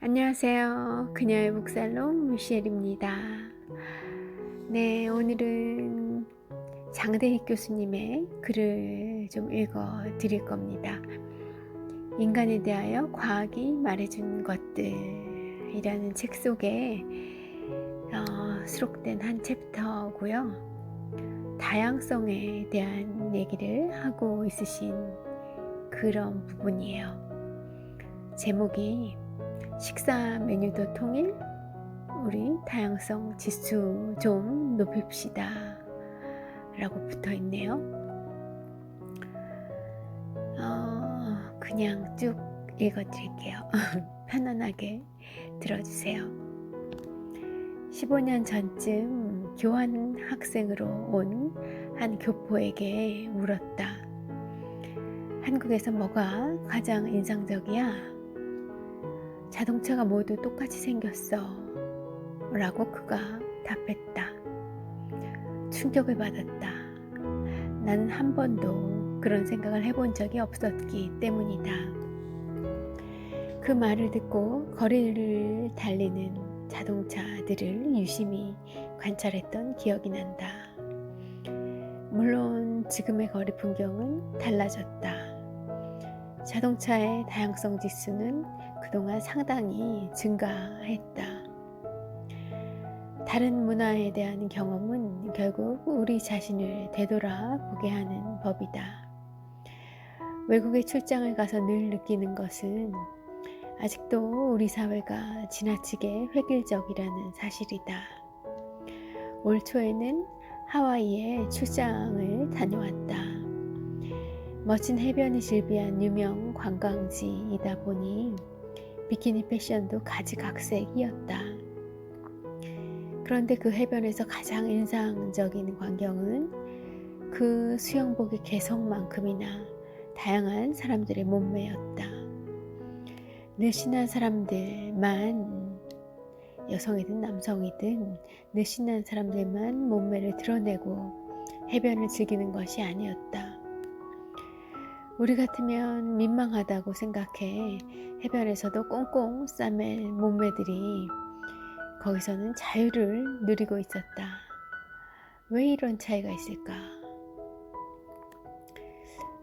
안녕하세요. 그녀의 북살롱 미셸입니다. 네, 오늘은 장대익 교수님의 글을 좀 읽어 드릴 겁니다. 인간에 대하여 과학이 말해준 것들이라는 책 속에 수록된 한 챕터고요. 다양성에 대한 얘기를 하고 있으신 그런 부분이에요. 제목이 식사 메뉴도 통일, 우리 다양성 지수 좀 높입시다 라고 붙어 있네요. 그냥 쭉 읽어 드릴게요. 편안하게 들어주세요. 15년 전쯤 교환 학생으로 온 한 교포에게 물었다. 한국에서 뭐가 가장 인상적이야? 자동차가 모두 똑같이 생겼어 라고 그가 답했다. 충격을 받았다. 나는 한 번도 그런 생각을 해본 적이 없었기 때문이다. 그 말을 듣고 거리를 달리는 자동차들을 유심히 관찰했던 기억이 난다. 물론 지금의 거리 풍경은 달라졌다. 자동차의 다양성 지수는 그동안 상당히 증가했다. 다른 문화에 대한 경험은 결국 우리 자신을 되돌아보게 하는 법이다. 외국에 출장을 가서 늘 느끼는 것은 아직도 우리 사회가 지나치게 획일적이라는 사실이다. 올 초에는 하와이에 출장을 다녀왔다. 멋진 해변이 즐비한 유명 관광지이다 보니 비키니 패션도 가지각색이었다. 그런데 그 해변에서 가장 인상적인 광경은 그 수영복의 개성만큼이나 다양한 사람들의 몸매였다. 늘씬한 사람들만, 여성이든 남성이든 늘씬한 사람들만 몸매를 드러내고 해변을 즐기는 것이 아니었다. 우리 같으면 민망하다고 생각해 해변에서도 꽁꽁 싸맬 몸매들이 거기서는 자유를 누리고 있었다. 왜 이런 차이가 있을까?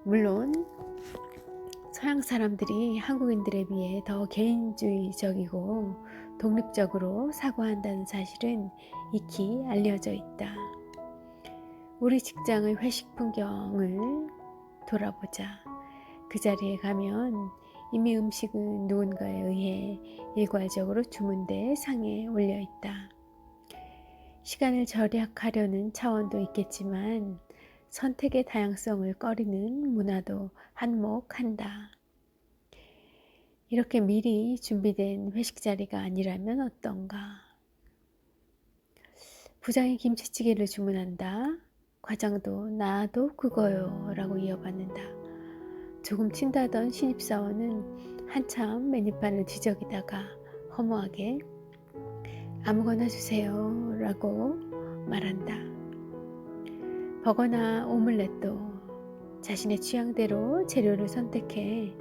물론 서양 사람들이 한국인들에 비해 더 개인주의적이고 독립적으로 사고한다는 사실은 익히 알려져 있다. 우리 직장의 회식 풍경을 돌아보자. 그 자리에 가면 이미 음식은 누군가에 의해 일괄적으로 주문돼 상에 올려 있다. 시간을 절약하려는 차원도 있겠지만 선택의 다양성을 꺼리는 문화도 한몫한다. 이렇게 미리 준비된 회식 자리가 아니라면 어떤가? 부장이 김치찌개를 주문한다. 과장도 나도 그거요 라고 이어받는다. 조금 친다던 신입사원은 한참 메뉴판을 뒤적이다가 허무하게 아무거나 주세요 라고 말한다. 버거나 오믈렛도 자신의 취향대로 재료를 선택해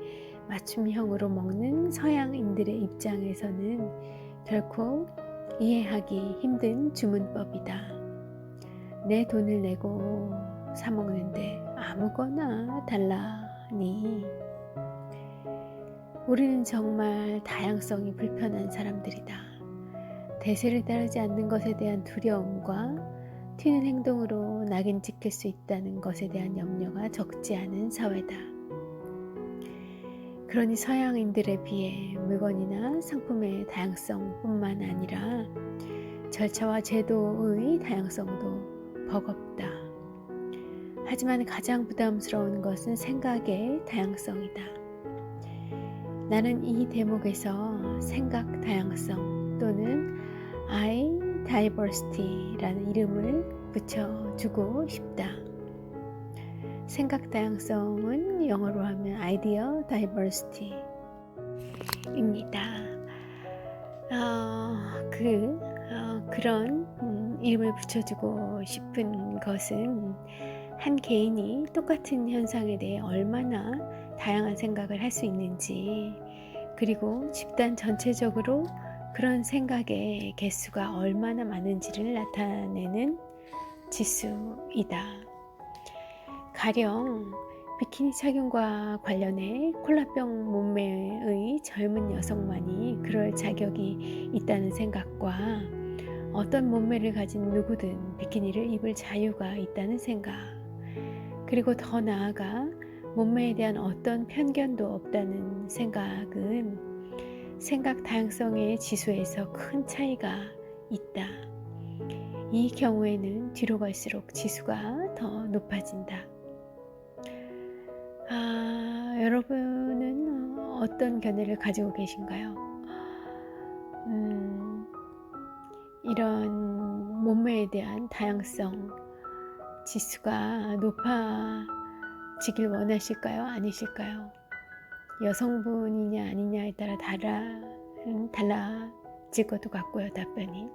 맞춤형으로 먹는 서양인들의 입장에서는 결코 이해하기 힘든 주문법이다. 내 돈을 내고 사 먹는데 아무거나 달라니. 우리는 정말 다양성이 불편한 사람들이다. 대세를 따르지 않는 것에 대한 두려움과 튀는 행동으로 낙인 찍힐 수 있다는 것에 대한 염려가 적지 않은 사회다. 그러니 서양인들에 비해 물건이나 상품의 다양성뿐만 아니라 절차와 제도의 다양성도 버겁다. 하지만 가장 부담스러운 것은 생각의 다양성이다. 나는 이 대목에서 생각 다양성 또는 I diversity라는 이름을 붙여주고 싶다. 생각 다양성은 영어로 하면 idea diversity입니다. 그런 이름을 붙여주고 싶은 것은 한 개인이 똑같은 현상에 대해 얼마나 다양한 생각을 할 수 있는지, 그리고 집단 전체적으로 그런 생각의 개수가 얼마나 많은지를 나타내는 지수이다. 가령 비키니 착용과 관련해 콜라병 몸매의 젊은 여성만이 그럴 자격이 있다는 생각과 어떤 몸매를 가진 누구든 비키니를 입을 자유가 있다는 생각, 그리고 더 나아가 몸매에 대한 어떤 편견도 없다는 생각은 생각 다양성의 지수에서 큰 차이가 있다. 이 경우에는 뒤로 갈수록 지수가 더 높아진다. 여러분은 어떤 견해를 가지고 계신가요? 이런 몸매에 대한 다양성 지수가 높아지길 원하실까요? 아니실까요? 여성분이냐 아니냐에 따라 달라질 것도 같고요, 답변이.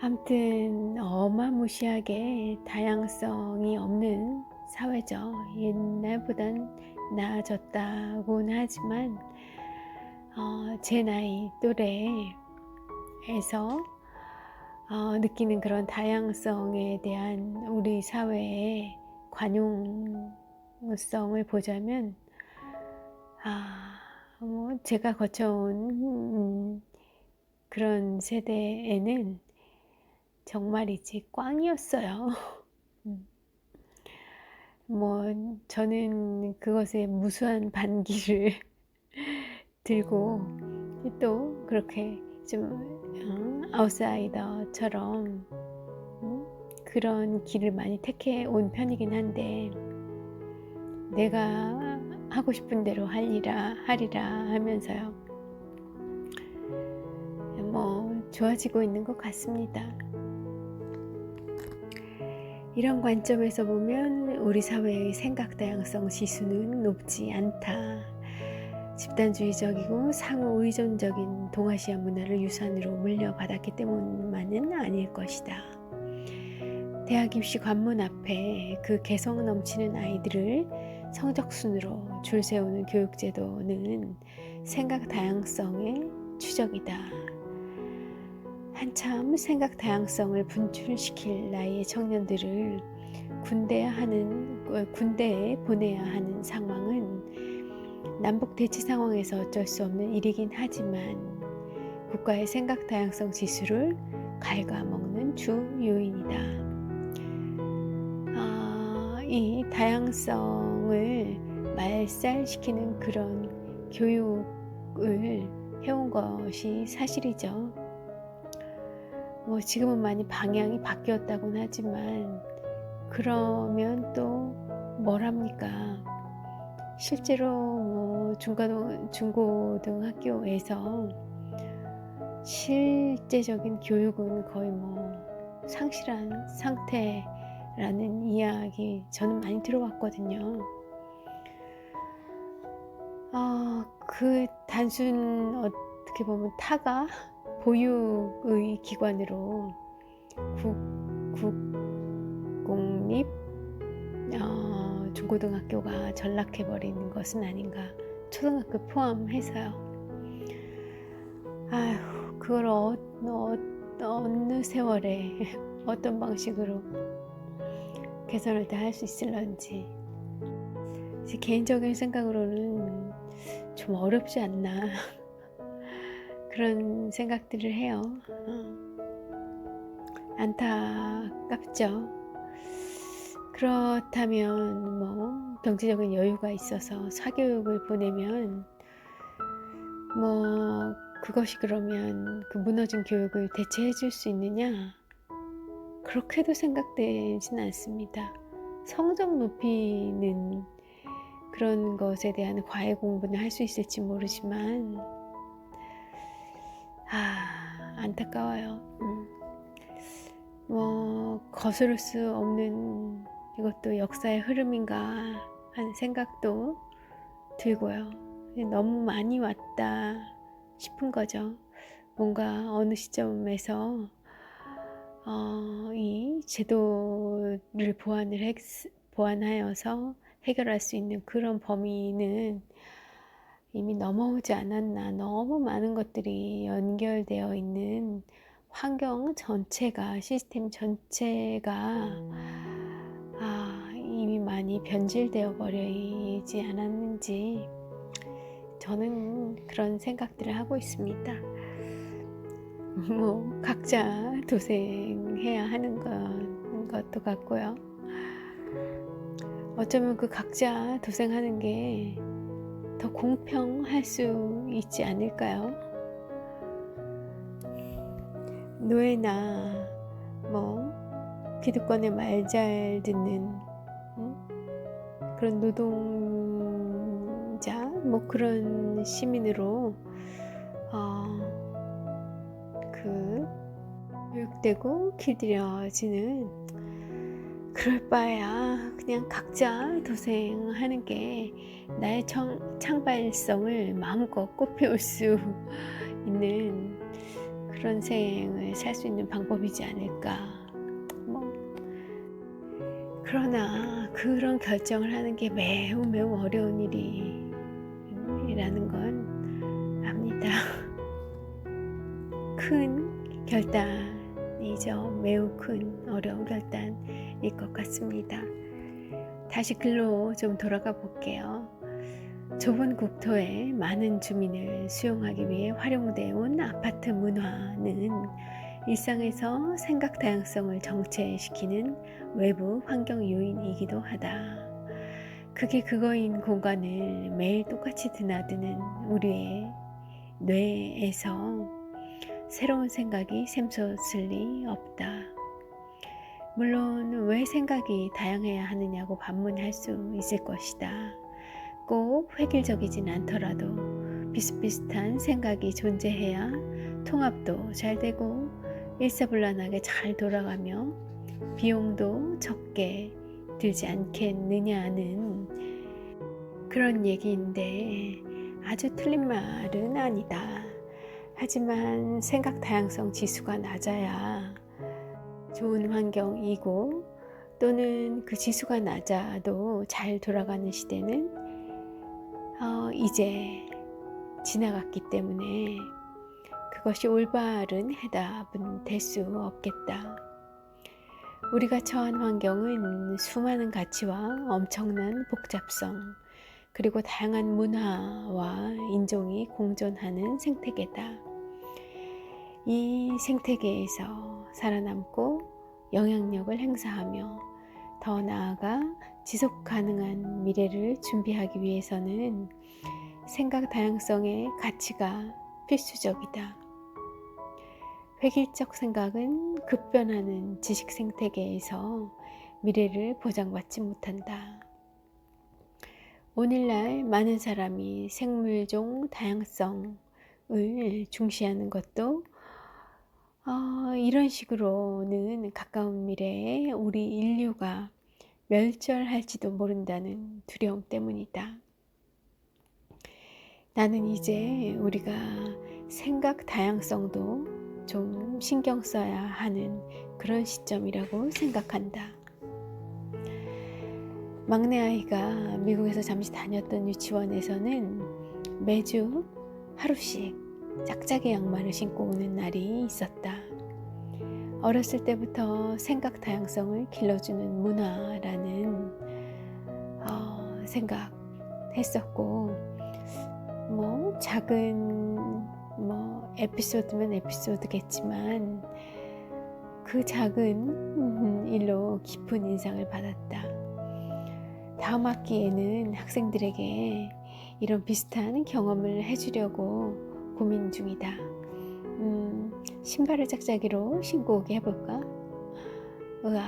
아무튼 어마무시하게 다양성이 없는 사회죠. 옛날보단 나아졌다고는 하지만 제 나이 또래에서 느끼는 그런 다양성에 대한 우리 사회의 관용성을 보자면 제가 거쳐온 그런 세대에는 정말이지 꽝이었어요. 저는 그것에 무수한 반기를 들고 또 그렇게 좀 아웃사이더처럼 그런 길을 많이 택해 온 편이긴 한데, 내가 하고 싶은 대로 하리라 하면서요. 좋아지고 있는 것 같습니다. 이런 관점에서 보면 우리 사회의 생각 다양성 지수는 높지 않다. 집단주의적이고 상호 의존적인 동아시아 문화를 유산으로 물려받았기 때문만은 아닐 것이다. 대학 입시 관문 앞에 그 개성 넘치는 아이들을 성적순으로 줄 세우는 교육제도는 생각 다양성의 추적이다. 한참 생각 다양성을 분출시킬 나이의 청년들을 군대에 보내야 하는 상황은 남북 대치 상황에서 어쩔 수 없는 일이긴 하지만 국가의 생각 다양성 지수를 갉아먹는 주 요인이다. 이 다양성을 말살시키는 그런 교육을 해온 것이 사실이죠. 지금은 많이 방향이 바뀌었다고는 하지만 그러면 또 뭘 합니까? 실제로 중고등학교에서 실제적인 교육은 거의 상실한 상태라는 이야기 저는 많이 들어왔거든요. 그 단순 어떻게 보면 타가 보육의 기관으로 국공립 중고등학교가 전락해버리는 것은 아닌가, 초등학교 포함해서요. 그걸 어느 세월에 어떤 방식으로 개선을 다 할 수 있을런지 제 개인적인 생각으로는 좀 어렵지 않나 그런 생각들을 해요. 안타깝죠. 그렇다면 경제적인 여유가 있어서 사교육을 보내면 그것이 그러면 그 무너진 교육을 대체해 줄 수 있느냐? 그렇게도 생각되진 않습니다. 성적 높이는 그런 것에 대한 과외 공부는 할 수 있을지 모르지만 안타까워요. 거스를 수 없는 이것도 역사의 흐름인가 하는 생각도 들고요. 너무 많이 왔다 싶은 거죠. 뭔가 어느 시점에서 이 제도를 보완하여서 해결할 수 있는 그런 범위는 이미 넘어오지 않았나. 너무 많은 것들이 연결되어 있는 환경 전체가, 시스템 전체가 이미 많이 변질되어 버리지 않았는지 저는 그런 생각들을 하고 있습니다. 뭐 각자 도생해야 하는 것도 같고요. 어쩌면 그 각자 도생하는 게 더 공평할 수 있지 않을까요? 노예나 뭐 기득권의 말 잘 듣는 그런 노동자 뭐 그런 시민으로 교육되고 길들여지는, 그럴 바에야 그냥 각자 도생하는 게 나의 창발성을 마음껏 꽃피울 수 있는 그런 생을 살 수 있는 방법이지 않을까. 그러나 그런 결정을 하는 게 매우 어려운 일이라는 건 압니다. 큰 결단이죠. 매우 큰 어려운 결단일 것 같습니다. 다시 글로 좀 돌아가 볼게요. 좁은 국토에 많은 주민을 수용하기 위해 활용되어 온 아파트 문화는 일상에서 생각 다양성을 정체시키는 외부 환경 요인이기도 하다. 그게 그거인 공간을 매일 똑같이 드나드는 우리의 뇌에서 새로운 생각이 샘솟을 리 없다. 물론 왜 생각이 다양해야 하느냐고 반문할 수 있을 것이다. 꼭 획일적이진 않더라도 비슷비슷한 생각이 존재해야 통합도 잘 되고 일사불란하게 잘 돌아가며 비용도 적게 들지 않겠느냐는 그런 얘기인데 아주 틀린 말은 아니다. 하지만 생각 다양성 지수가 낮아야 좋은 환경이고, 또는 그 지수가 낮아도 잘 돌아가는 시대는 이제 지나갔기 때문에 그것이 올바른 해답은 될 수 없겠다. 우리가 처한 환경은 수많은 가치와 엄청난 복잡성, 그리고 다양한 문화와 인종이 공존하는 생태계다. 이 생태계에서 살아남고 영향력을 행사하며 더 나아가 지속 가능한 미래를 준비하기 위해서는 생각 다양성의 가치가 필수적이다. 획일적 생각은 급변하는 지식 생태계에서 미래를 보장받지 못한다. 오늘날 많은 사람이 생물종 다양성을 중시하는 것도 이런 식으로는 가까운 미래에 우리 인류가 멸절할지도 모른다는 두려움 때문이다. 나는 이제 우리가 생각 다양성도 좀 신경 써야 하는 그런 시점이라고 생각한다. 막내 아이가 미국에서 잠시 다녔던 유치원에서는 매주 하루씩 짝짝이 양말을 신고 오는 날이 있었다. 어렸을 때부터 생각 다양성을 길러주는 문화라는 생각했었고, 뭐 작은 에피소드면 에피소드겠지만 그 작은 일로 깊은 인상을 받았다. 다음 학기에는 학생들에게 이런 비슷한 경험을 해주려고 고민 중이다. 신발을 짝짝이로 신고 오게 해볼까? 우와,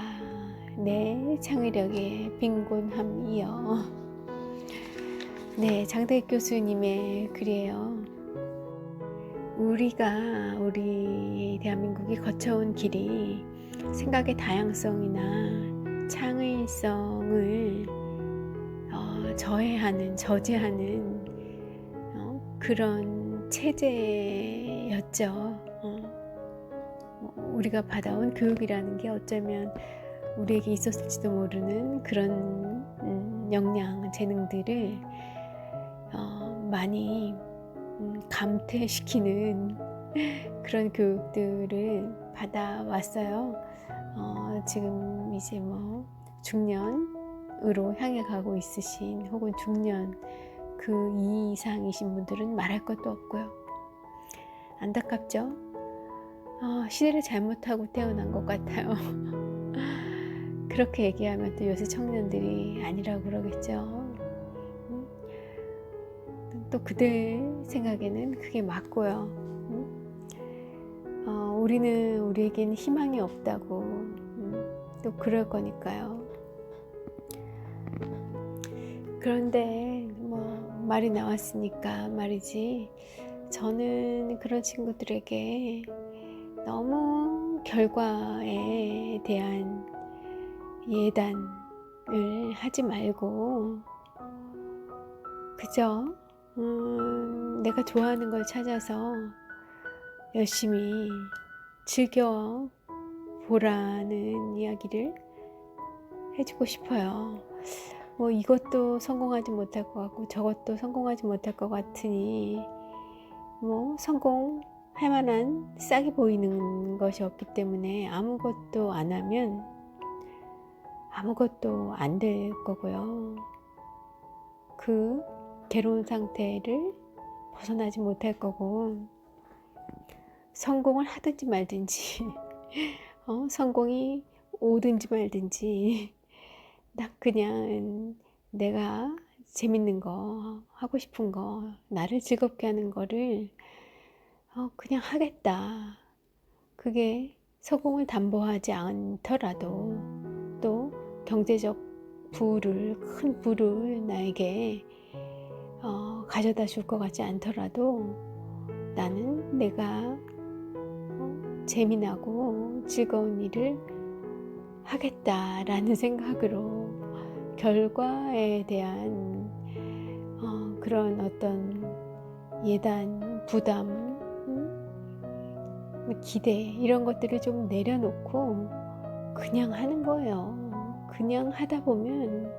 내 창의력의 빈곤함이여. 네, 장대익 교수님의 글이에요. 우리 대한민국이 거쳐온 길이 생각의 다양성이나 창의성을 저지하는 그런 체제였죠. 우리가 받아온 교육이라는 게 어쩌면 우리에게 있었을지도 모르는 그런 역량, 재능들을 많이 감퇴시키는 그런 교육들을 받아왔어요. 지금 이제 뭐 중년으로 향해 가고 있으신 혹은 중년 그 이상이신 분들은 말할 것도 없고요. 안타깝죠? 시대를 잘못하고 태어난 것 같아요. 그렇게 얘기하면 또 요새 청년들이 아니라고 그러겠죠. 또 그들 생각에는 그게 맞고요. 우리는 우리에겐 희망이 없다고 또 그럴 거니까요. 그런데 뭐 말이 나왔으니까 말이지, 저는 그런 친구들에게 너무 결과에 대한 예단을 하지 말고 그저 내가 좋아하는 걸 찾아서 열심히 즐겨 보라는 이야기를 해주고 싶어요. 뭐 이것도 성공하지 못할 것 같고 저것도 성공하지 못할 것 같으니 뭐 성공할 만한 싹이 보이는 것이 없기 때문에 아무것도 안 하면 아무것도 안 될 거고요. 그 괴로운 상태를 벗어나지 못할 거고, 성공을 하든지 말든지 성공이 오든지 말든지 나 그냥 내가 재밌는 거, 하고 싶은 거, 나를 즐겁게 하는 거를 그냥 하겠다. 그게 성공을 담보하지 않더라도 또 경제적 큰 부를 나에게 가져다 줄 것 같지 않더라도 나는 내가 재미나고 즐거운 일을 하겠다라는 생각으로 결과에 대한 그런 어떤 예단, 부담, 기대 이런 것들을 좀 내려놓고 그냥 하는 거예요. 그냥 하다 보면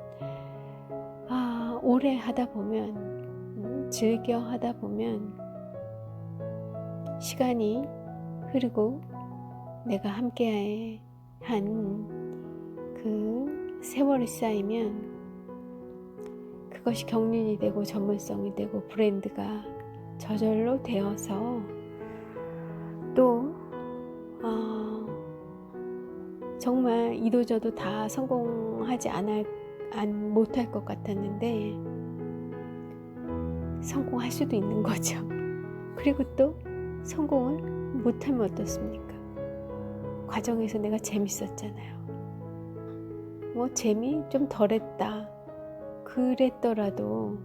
오래 하다 보면 즐겨 하다 보면 시간이 흐르고 내가 함께 한 그 세월이 쌓이면 그것이 경륜이 되고 전문성이 되고 브랜드가 저절로 되어서 또 정말 이도저도 다 성공하지 못할 것 같았는데 성공할 수도 있는 거죠. 그리고 또 성공을 못하면 어떻습니까? 과정에서 내가 재밌었잖아요. 뭐 재미 좀 덜했다 그랬더라도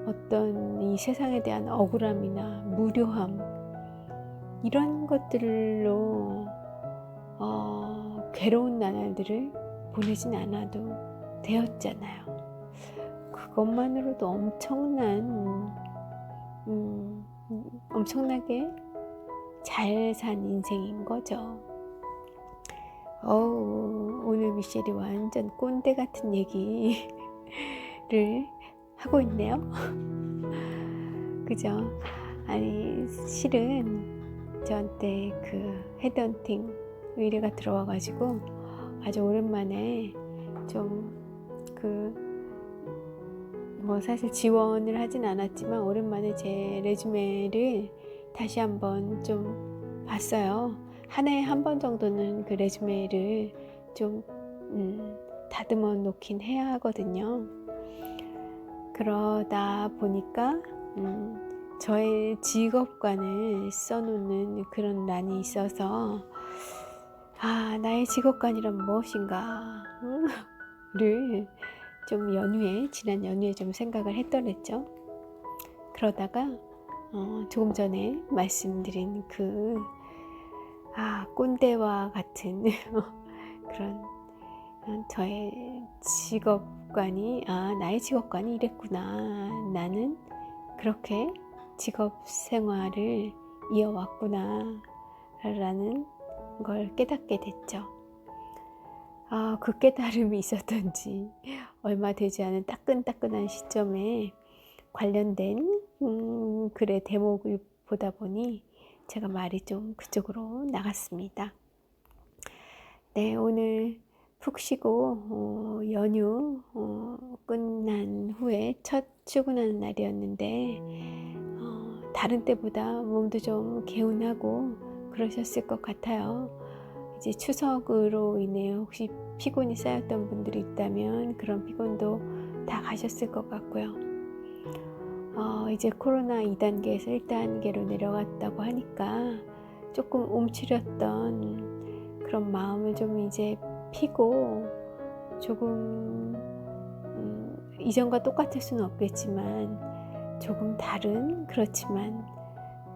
어떤 이 세상에 대한 억울함이나 무료함 이런 것들로 괴로운 나날들을 보내진 않아도 되었잖아요. 그것만으로도 엄청나게 잘 산 인생인 거죠. 오늘 미셸이 완전 꼰대 같은 얘기를 하고 있네요. 그죠? 아니 실은 저한테 그 헤드헌팅 의뢰가 들어와가지고 아주 오랜만에 좀 뭐 사실 지원을 하진 않았지만 오랜만에 제 레주메를 다시 한번 좀 봤어요. 한 해에 한 번 정도는 그 레주메를 좀 다듬어 놓긴 해야 하거든요. 그러다 보니까 저의 직업관을 써놓는 그런 란이 있어서 나의 직업관이란 무엇인가 를 좀 지난 연휴에 좀 생각을 했더랬죠. 그러다가 조금 전에 말씀드린 꼰대와 같은 그런 저의 직업관이 나의 직업관이 이랬구나. 나는 그렇게 직업 생활을 이어왔구나 라는 걸 깨닫게 됐죠. 그 깨달음이 있었던지 얼마 되지 않은 따끈따끈한 시점에 관련된 어떤 글의 대목을 보다 보니 제가 말이 좀 그쪽으로 나갔습니다. 네, 오늘 푹 쉬고 연휴 끝난 후에 첫 출근하는 날이었는데 다른 때보다 몸도 좀 개운하고 그러셨을 것 같아요. 이제 추석으로 인해 혹시 피곤이 쌓였던 분들이 있다면 그런 피곤도 다 가셨을 것 같고요. 이제 코로나 2단계에서 1단계로 내려갔다고 하니까 조금 움츠렸던 그런 마음을 좀 이제 피고 조금 이전과 똑같을 수는 없겠지만 조금 다른, 그렇지만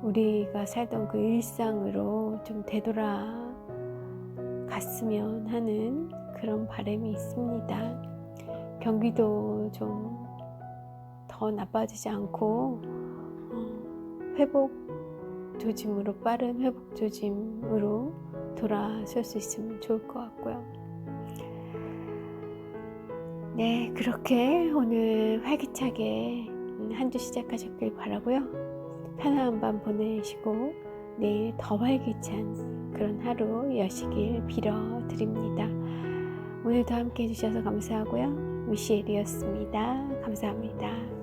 우리가 살던 그 일상으로 좀 되돌아갔으면 하는 그런 바람이 있습니다. 경기도 좀 더 나빠지지 않고 빠른 회복 조짐으로 돌아설 수 있으면 좋을 것 같고요. 네, 그렇게 오늘 활기차게 한 주 시작하셨길 바라고요. 편안한 밤 보내시고 내일 더 활기찬 그런 하루 여시길 빌어드립니다. 오늘도 함께 해주셔서 감사하고요. 미셸이었습니다. 감사합니다.